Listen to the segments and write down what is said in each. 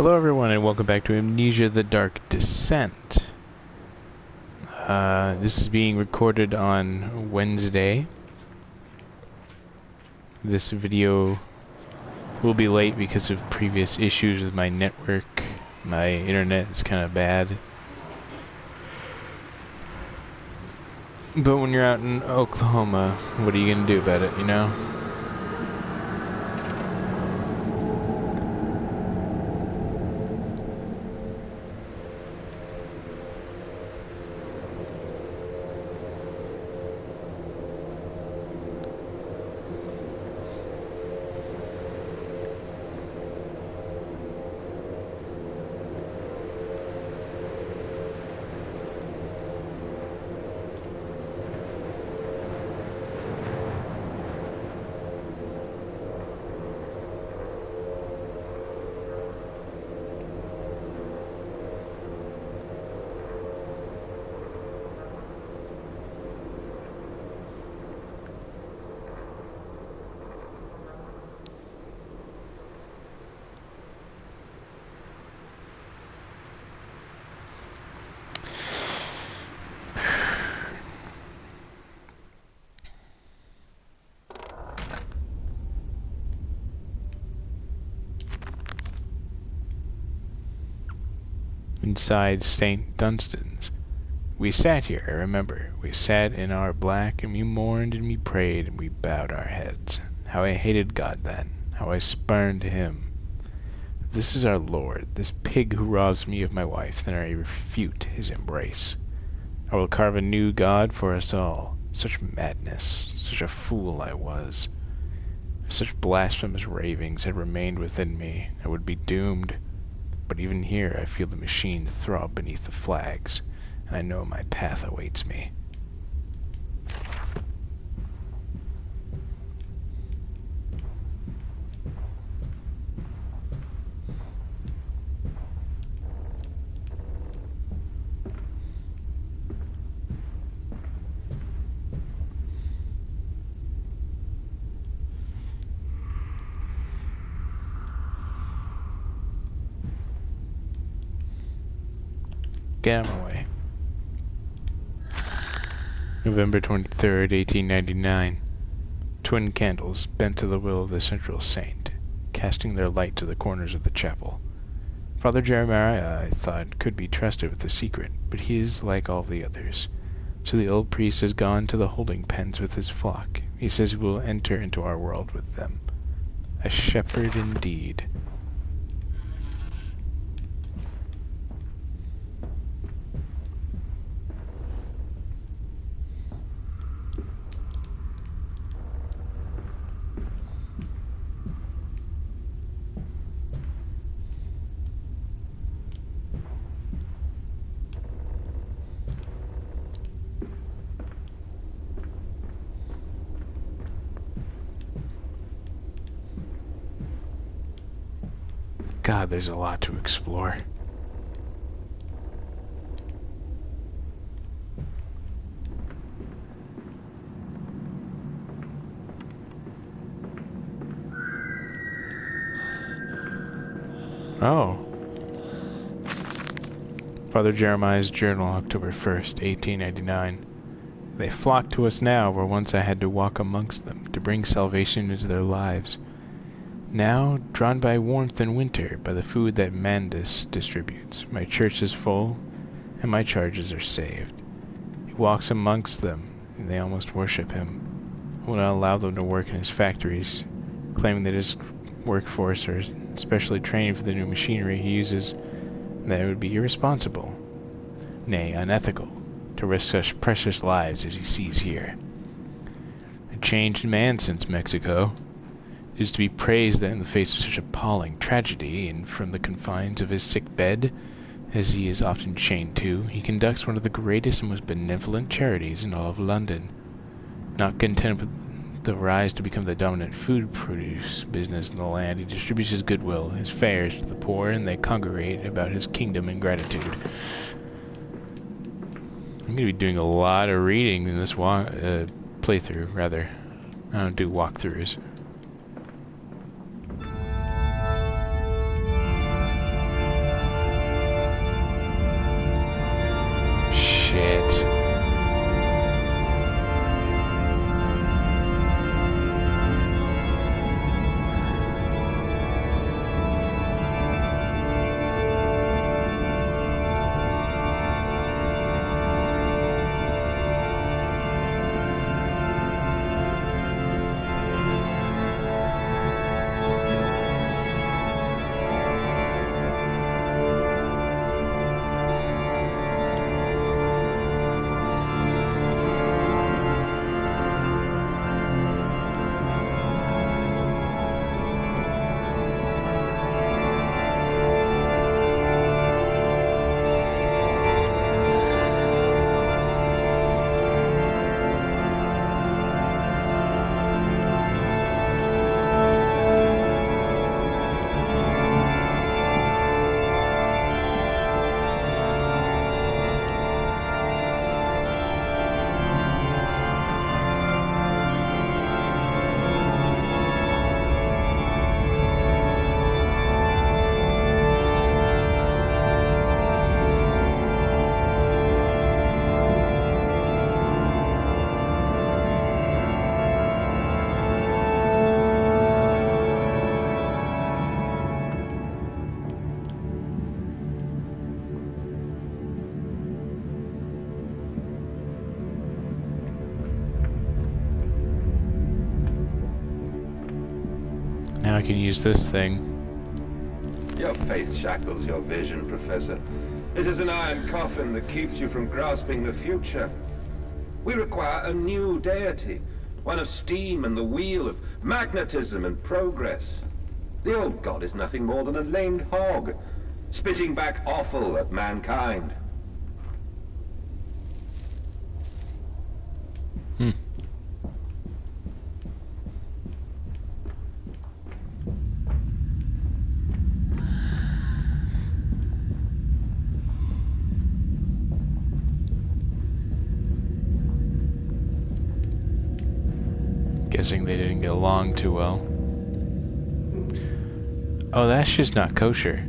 Hello everyone and welcome back to Amnesia the Dark Descent. This is being recorded on Wednesday. This video will be late because of previous issues with my network. My internet is kind of bad. But when you're out in Oklahoma, what are you going to do about it, you know? Inside St. Dunstan's. We sat here, I remember. We sat in our black, and we mourned and we prayed, and we bowed our heads. How I hated God then, how I spurned him. If this is our Lord, this pig who robs me of my wife, then I refute his embrace. I will carve a new God for us all. Such madness, such a fool I was. If such blasphemous ravings had remained within me, I would be doomed. But even here I feel the machine throb beneath the flags, and I know my path awaits me. Get out of my way. November 23rd, 1899. Twin candles bent to the will of the central saint, casting their light to the corners of the chapel. Father Jeremiah, I thought, could be trusted with the secret, but he is like all the others. So the old priest has gone to the holding pens with his flock. He says he will enter into our world with them. A shepherd indeed. God, there's a lot to explore. Oh. Father Jeremiah's Journal, October 1st, 1899. They flock to us now where once I had to walk amongst them to bring salvation into their lives. Now, drawn by warmth and winter, by the food that Mandus distributes, my church is full, and my charges are saved. He walks amongst them, and they almost worship him. He will not allow them to work in his factories, claiming that his workforce are specially trained for the new machinery he uses, and that it would be irresponsible, nay, unethical, to risk such precious lives as he sees here. A changed man since Mexico. It is to be praised that in the face of such appalling tragedy, and from the confines of his sick bed, as he is often chained to, he conducts one of the greatest and most benevolent charities in all of London. Not content with the rise to become the dominant food produce business in the land, he distributes his goodwill, his fares to the poor, and they congregate about his kingdom in gratitude. I'm going to be doing a lot of reading in this playthrough, rather. I don't do walkthroughs. I can use this thing. Your faith shackles your vision, Professor. It is an iron coffin that keeps you from grasping the future. We require a new deity, one of steam and the wheel, of magnetism and progress. The old god is nothing more than a lamed hog, spitting back offal at mankind. Guessing they didn't get along too well. Oh, that's just not kosher.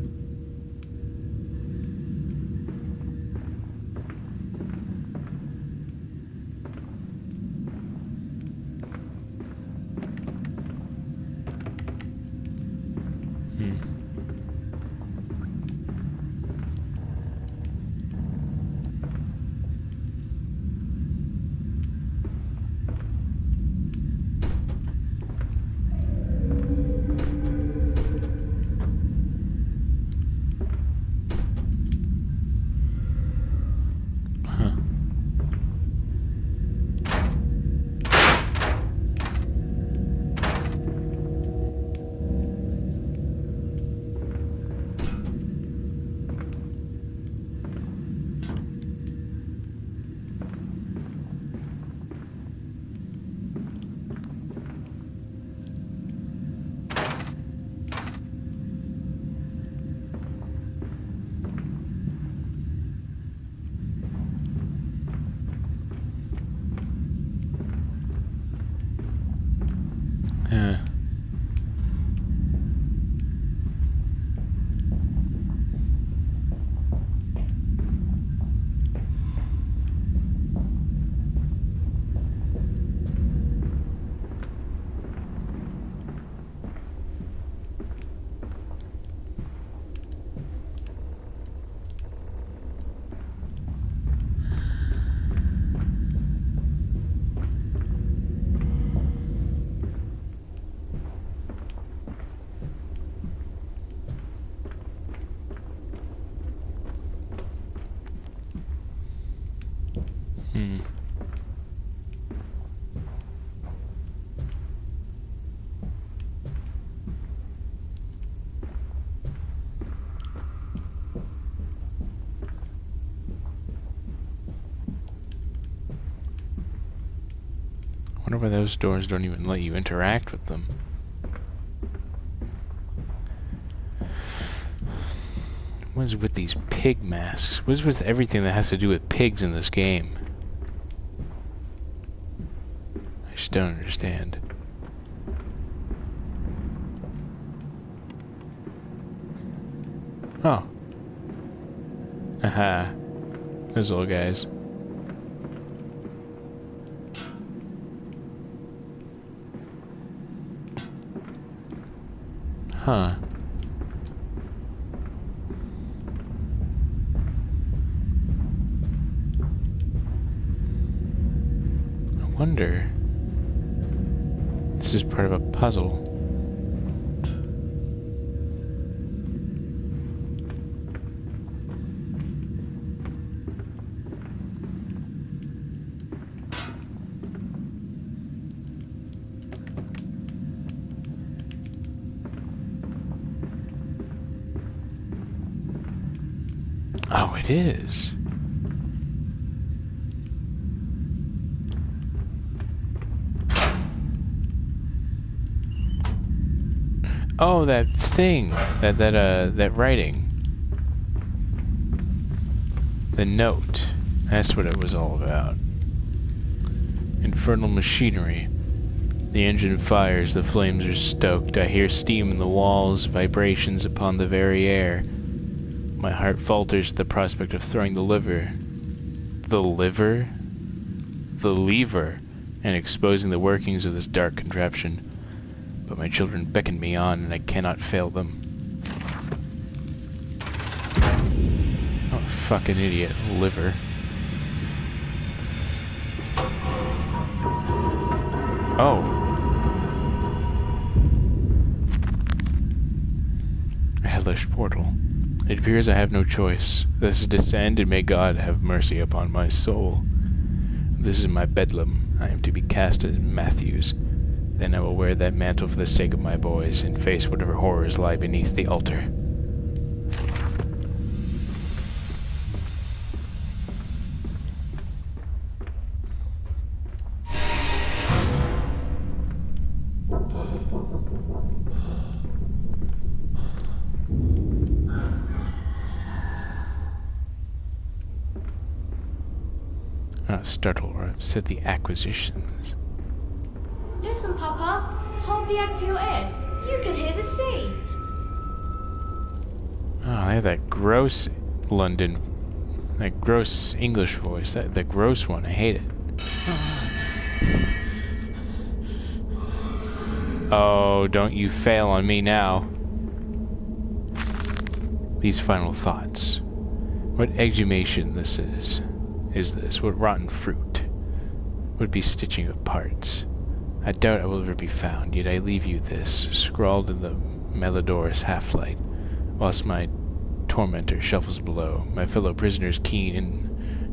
Wonder why those doors don't even let you interact with them. What is with these pig masks? What is with everything that has to do with pigs in this game? I just don't understand. Oh. Aha. Those little guys. Huh. I wonder. This is part of a puzzle. Oh, it is. Oh, that thing, that writing. The note. That's what it was all about. Infernal machinery. The engine fires, the flames are stoked. I hear steam in the walls, vibrations upon the very air. My heart falters at the prospect of throwing the lever, and exposing the workings of this dark contraption. But my children beckon me on, and I cannot fail them. Oh, fucking idiot. Liver. Oh. hellish portal. It appears I have no choice. Thus descend, and may God have mercy upon my soul. This is my bedlam. I am to be cast as Matthews. Then I will wear that mantle for the sake of my boys, and face whatever horrors lie beneath the altar. Startle or upset the acquisitions. Listen, Papa. Hold the egg to your ear. You can hear the sea. Oh, they have that gross London, that gross English voice. The gross one. I hate it. Oh, don't you fail on me now. These final thoughts. What exhumation this is. Is this? What rotten fruit would be stitching of parts? I doubt I will ever be found, yet I leave you this, scrawled in the malodorous half-light, whilst my tormentor shuffles below, my fellow prisoners keen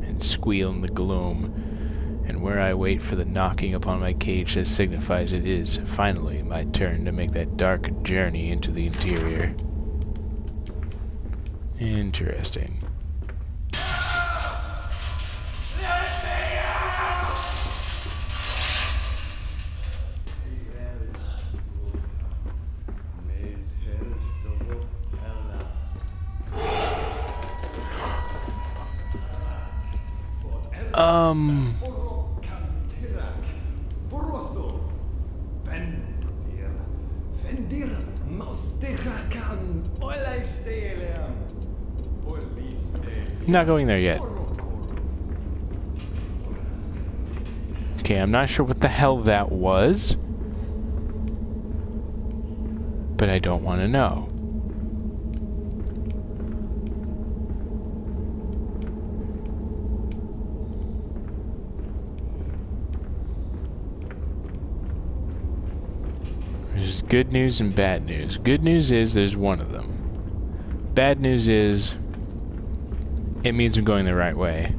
and squeal in the gloom, and where I wait for the knocking upon my cage that signifies it is, finally, my turn to make that dark journey into the interior. Interesting. Not going there yet. Okay, I'm not sure what the hell that was, but I don't want to know. There's good news and bad news. Good news is there's one of them. Bad news is it means I'm going the right way.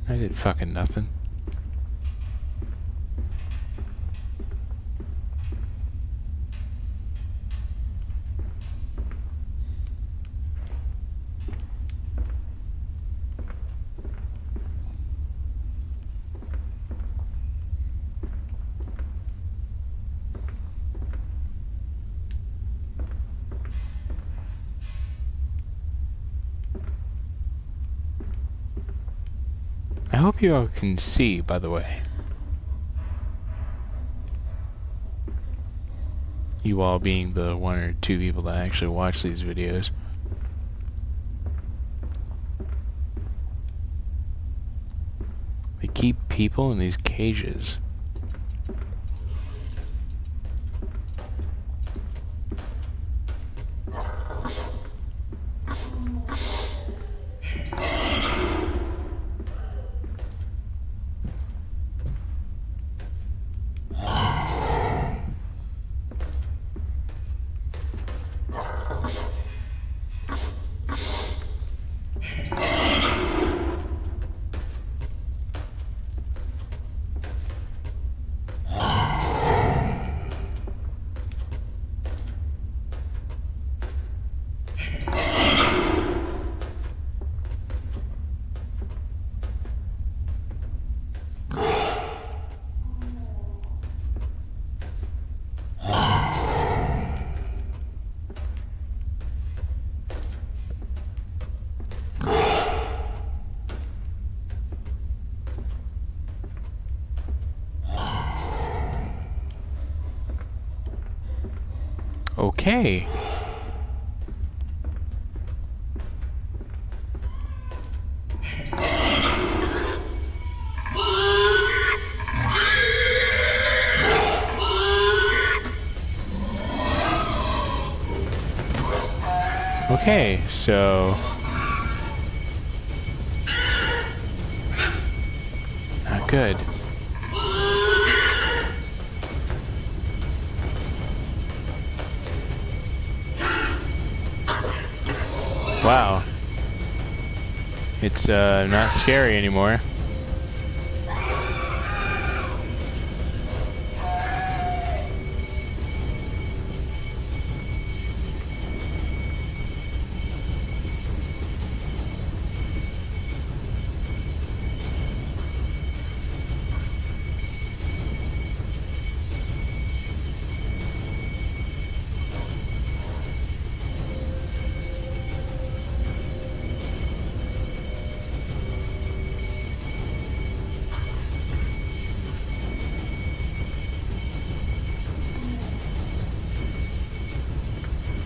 I did fucking nothing. I hope you all can see, by the way. You all being the one or two people that actually watch these videos. They keep people in these cages. Okay. Okay, so good. Wow. It's not scary anymore.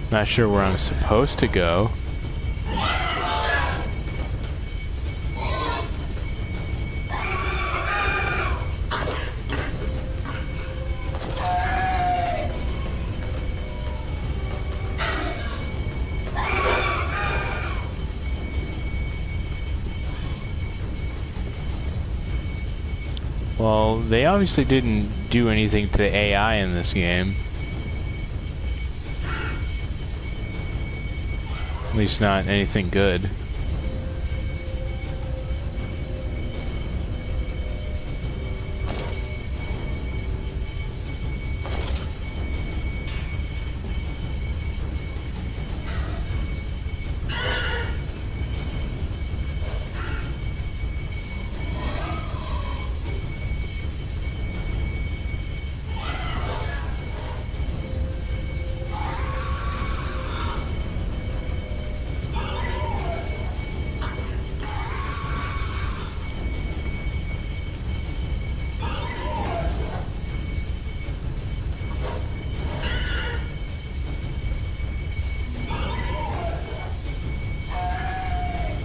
Not sure where I'm supposed to go. Well, they obviously didn't do anything to the AI in this game. At least not anything good.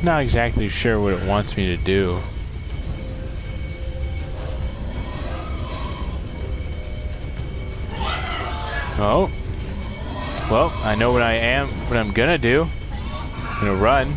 Not exactly sure what it wants me to do. Oh. Well, I know what I'm gonna do. I'm gonna run.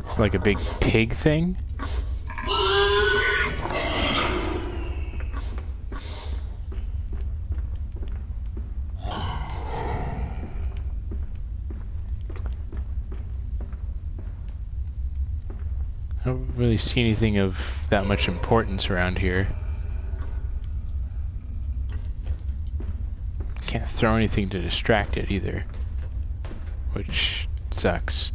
It's like a big pig thing. I don't really see anything of that much importance around here. Can't throw anything to distract it either, which sucks.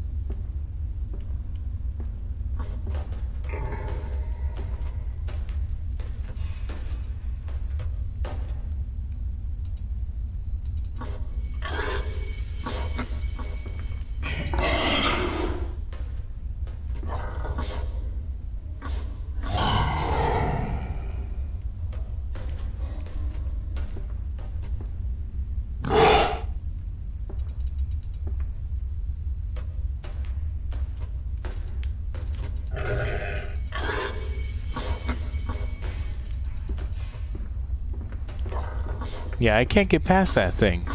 Yeah, I can't get past that thing.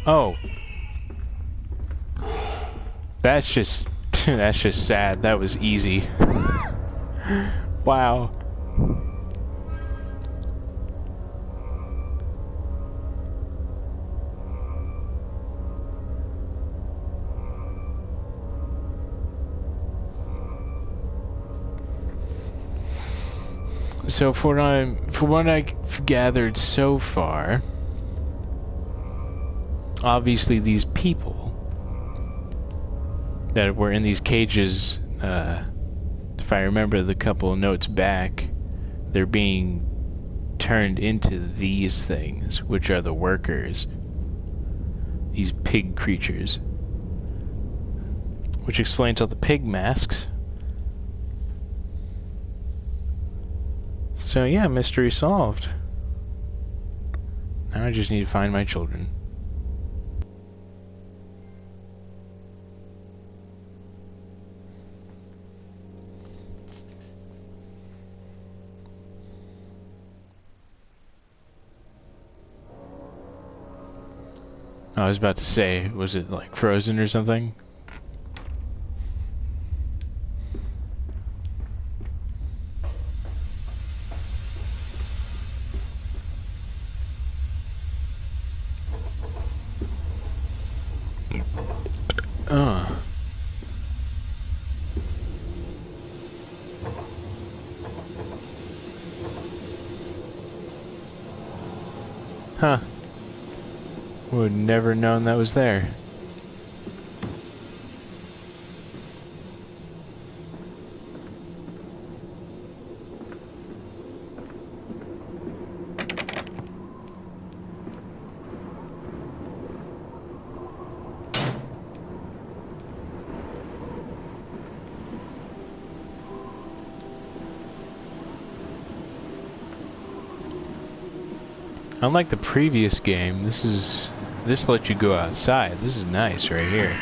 Oh. That's just that's just sad. That was easy. Wow. So for what I've gathered so far, obviously these people that were in these cages, if I remember the couple of notes back, they're being turned into these things, which are the workers. These pig creatures. Which explains all the pig masks. So yeah, mystery solved. Now I just need to find my children. I was about to say, was it like Frozen or something? Huh. Would never known that was there. Unlike the previous game, this lets you go outside. This is nice right here.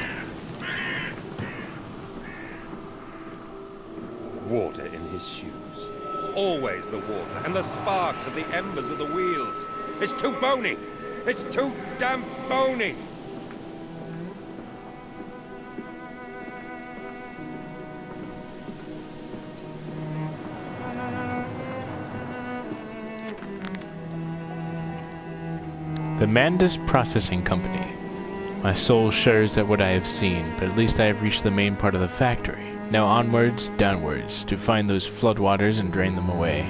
Water in his shoes. Always the water, and the sparks of the embers of the wheels. It's too bony! It's too damn bony! The Mandus Processing Company. My soul shudders at what I have seen, but at least I have reached the main part of the factory. Now onwards, downwards, to find those floodwaters and drain them away.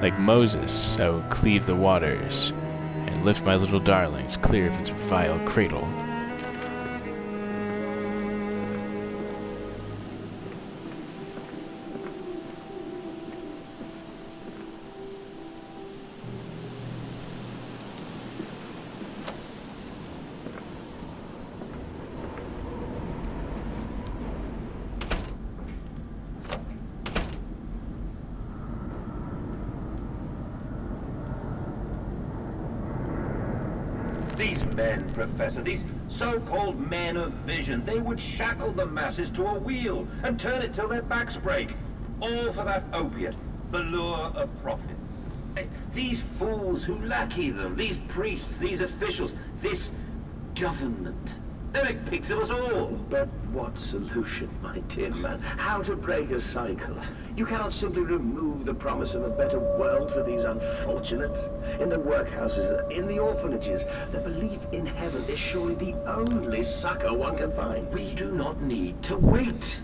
Like Moses, I will cleave the waters, and lift my little darlings clear of its vile cradle. These men, Professor, these so-called men of vision, they would shackle the masses to a wheel and turn it till their backs break. All for that opiate, the lure of profit. These fools who lackey them, these priests, these officials, this government, they make pigs of us all. But what solution, my dear man? How to break a cycle? You cannot simply remove the promise of a better world for these unfortunates. In the workhouses, in the orphanages, the belief in heaven is surely the only succor one can find. We do not need to wait.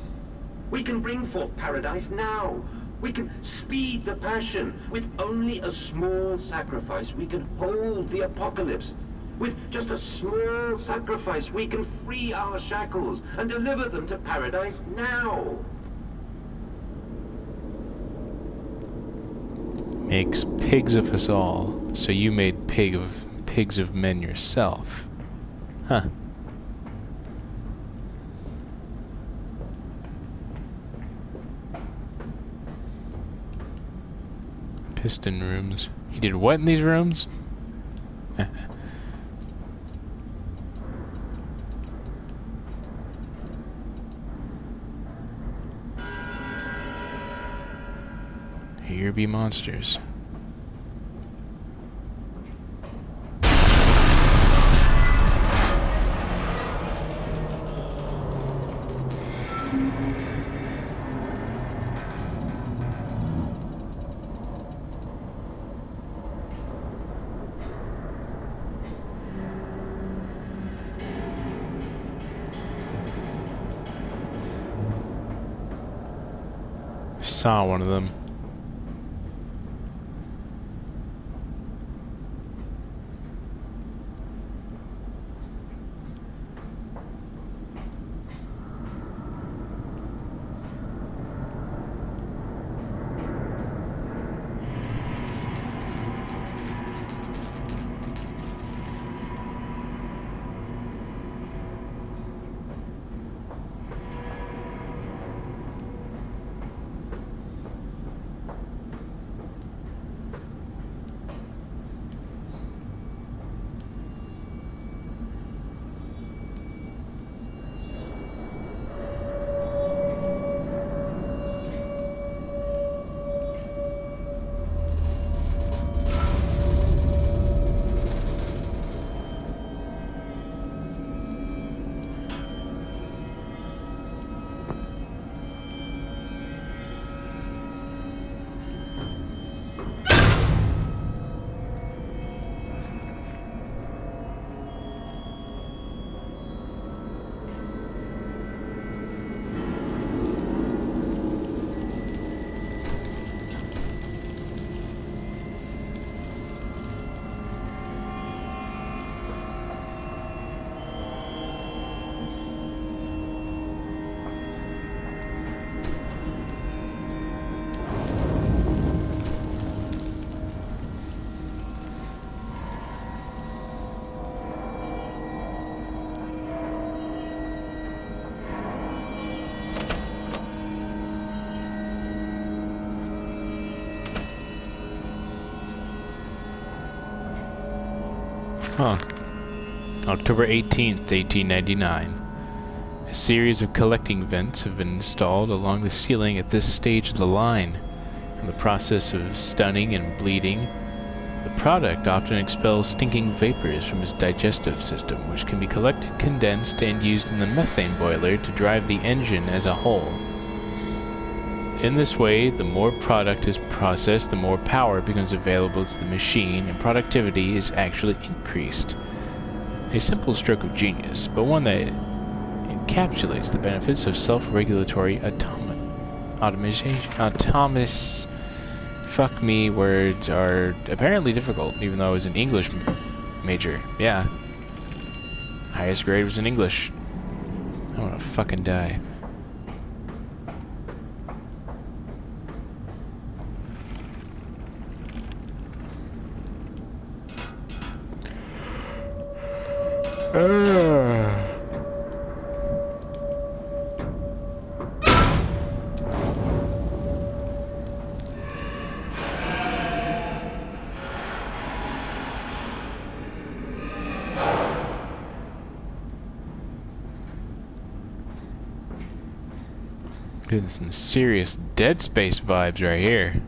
We can bring forth paradise now. We can speed the passion. With only a small sacrifice, we can hold the apocalypse. With just a small sacrifice, we can free our shackles and deliver them to paradise now. Makes pigs of us all, so you made pigs of men yourself. Huh. Piston rooms. You did what in these rooms? Here be monsters. I saw one of them. Huh. October 18th, 1899. A series of collecting vents have been installed along the ceiling at this stage of the line. In the process of stunning and bleeding, the product often expels stinking vapors from its digestive system, which can be collected, condensed, and used in the methane boiler to drive the engine as a whole. In this way, the more product is processed, the more power becomes available to the machine, and productivity is actually increased. A simple stroke of genius, but one that encapsulates the benefits of self-regulatory autonomous. Fuck me, words are apparently difficult, even though I was an English major. Yeah. Highest grade was in English. I wanna fucking die. Getting some serious Dead Space vibes right here.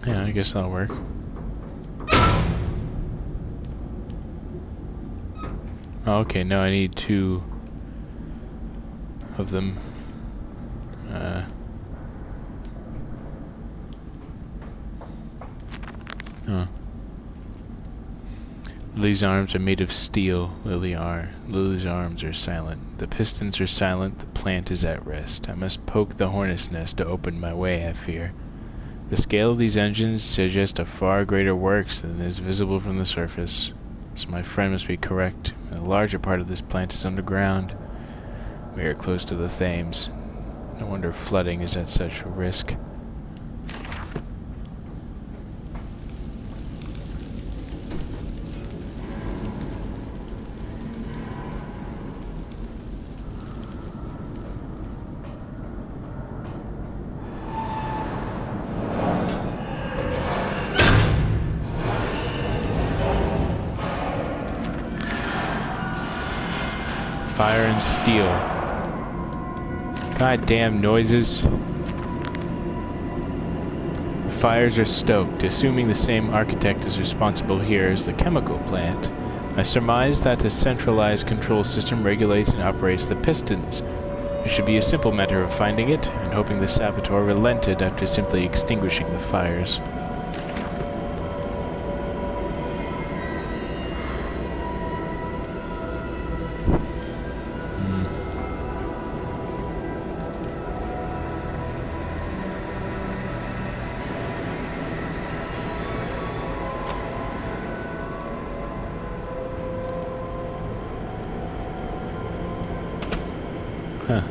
Yeah, I guess that'll work. Okay, now I need 2 of them. Lily's arms are made of steel. Lily's arms are silent. The pistons are silent. The plant is at rest. I must poke the hornet's nest to open my way, I fear. The scale of these engines suggests a far greater works than is visible from the surface. So my friend must be correct. A larger part of this plant is underground. We are close to the Thames. No wonder flooding is at such risk. Fire and steel. Goddamn noises. The fires are stoked, assuming the same architect is responsible here as the chemical plant. I surmise that a centralized control system regulates and operates the pistons. It should be a simple matter of finding it, and hoping the saboteur relented after simply extinguishing the fires. Huh.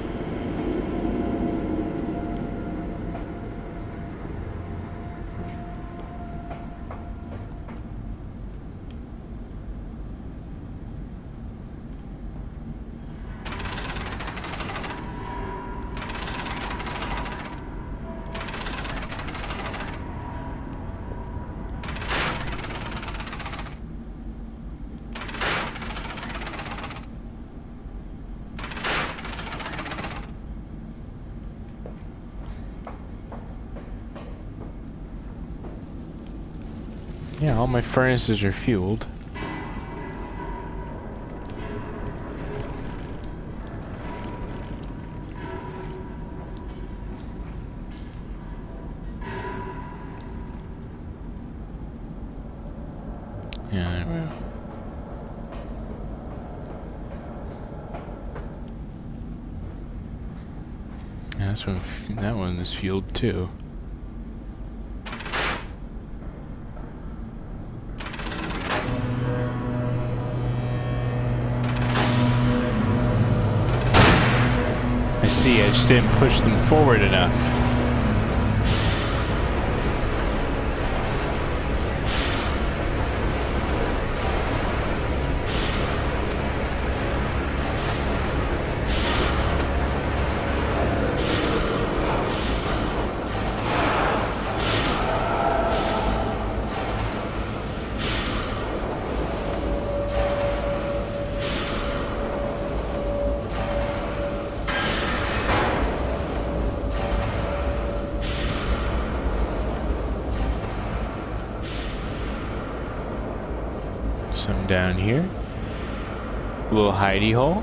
Yeah, all my furnaces are fueled. Yeah, there we go. Yeah, that one is fueled too. I see, I just didn't push them forward enough. some down here. A little hidey hole.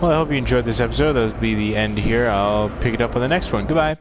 Well, I hope you enjoyed this episode. That'll be the end here. I'll pick it up on the next one. Goodbye.